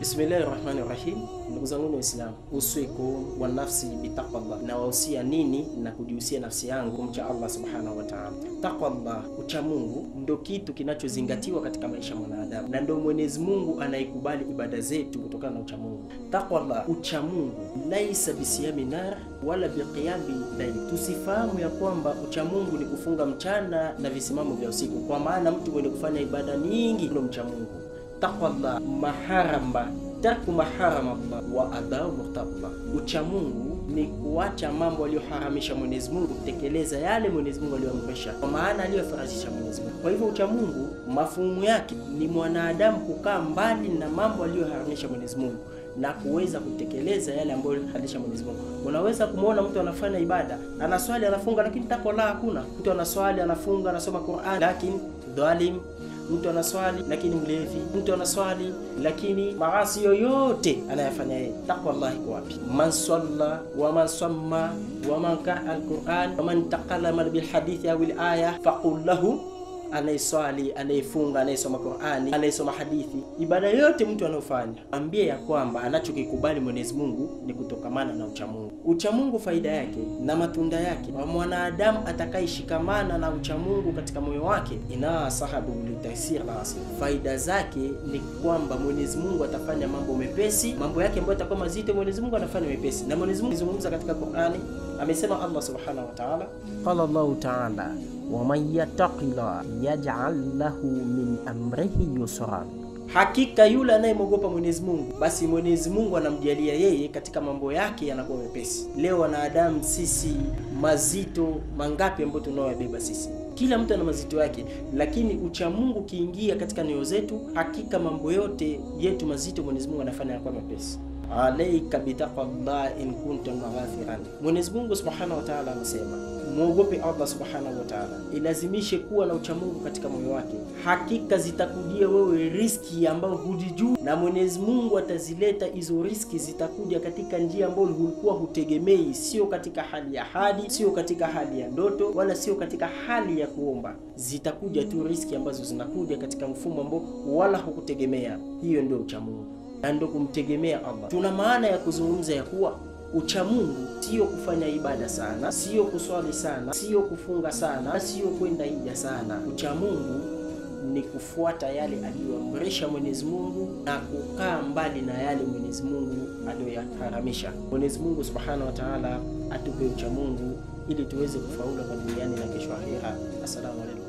Bismillahirrahmanirrahim. Ndugu zangu Waislamu, usiku wa nafsi bitaqwallah, na wahusia nini na kujihusia nafsi yangu kumcha Allah subhanahu wa ta'ala. Taqwallah, ucha Mungu ndio kitu kinachozingatiwa katika maisha ya mwanadamu, na ndio Mwenyezi Mungu anaikubali ibada zetu kutokana na ucha Mungu. Taqwallah, ucha Mungu laisa bisiyami nar wala biqiyami layl. Tusifahamu ya kwamba ucha Mungu ni kufunga mchana na visimamo vya usiku, kwa maana mtu mwenye kufanya ibada nyingi ndio mcha Mungu. Taqwallah maharamba tarku maharama Allah wa adau muhtabba. Ucha Mungu ni kuacha mambo aliyoharamisha Mwenyezi Mungu, kutekeleza yale Mwenyezi Mungu aliyoamrisha, kwa maana aliyofaradhisha Mwenyezi Mungu. Kwa hivyo ucha Mungu mafumu yake ni mwanadamu kukaa mbali na mambo aliyoharamisha Mwenyezi Mungu na kuweza kutekeleza yale ambayo aliharamisha Mwenyezi Mungu. Unaweza kumuona mtu anafanya ibada, anaswali, anafunga, lakini takwa la hakuna. Mtu anaswali, anafunga, anasoma Qur'an, lakini dhalim. Mtu anaswali lakini mlevi, mtu anaswali lakini maasi yoyote anayafanya yeye. Takwa Allah iko wapi? Man salla wa man samma wa man qara'a al-Qur'an wa man taqallama bil hadithi aw al aya faqul lahu, anayeswali, anayefunga, anayesoma Qur'ani, anayesoma hadithi, ibada yote mtu anayofanya, ambie ya kwamba anachokikubali Mwenyezi Mungu ni kutokamana na ucha Mungu. Ucha Mungu faida yake na matunda yake, wa mwanadamu atakayeshikamana na ucha Mungu katika moyo wake, ina sahabu litasir la asli. Faida zake ni kwamba Mwenyezi Mungu atafanya mambo mepesi, mambo yake ambayo yatakuwa mazito Mwenyezi Mungu anafanya mepesi. Na Mwenyezi Mungu zungumza katika Qur'ani, amesema Allah subhanahu wa ta'ala, qala Allah ta'ala wa man yattaqilla yaj'al lahu min amrihi yusra. Hakika yule anayemwogopa Mwenyezi Mungu, basi Mwenyezi Mungu anamjalia yeye katika mambo yake yanakuwa mepesi. Leo wanadamu sisi, mazito mangapi ambayo tunayobeba sisi? Kila mtu ana mazito yake, lakini ucha Mungu kiingia katika nyoyo zetu, hakika mambo yote yetu mazito Mwenyezi Mungu anafanya yanakuwa mepesi. Alayka bitaqwallah in kuntum ghafiran. Mwenyezi Mungu subhanahu wa ta'ala anasema, muogope Allah subhanahu wa ta'ala, ilazimishe kuwa na ucha Mungu katika moyo wake. Hakika zitakujia wewe riski ambayo hujijui, na Mwenyezi Mungu atazileta hizo riski, zitakuja katika njia ambayo ulikuwa hutegemei, sio katika hali ya hadi, sio katika hali ya ndoto, wala sio katika hali ya kuomba. Zitakuja tu riski ambazo zinakuja katika mfumo ambao wala hukutegemea. Hiyo ndio ucha Mungu, na ndio kumtegemea Allah. Tuna maana ya kuzungumza ya kuwa ucha Mungu sio kufanya ibada sana, sio kuswali sana, sio kufunga sana, sio kwenda hija sana. Ucha Mungu ni kufuata yale aliyoamrisha Mwenyezi Mungu na kukaa mbali na yale Mwenyezi Mungu aliyoyaharamisha. Mwenyezi Mungu subhanahu wa ta'ala atupe ucha Mungu ili tuweze kufaulu kwa duniani na kesho akhera. Assalamu alaykum.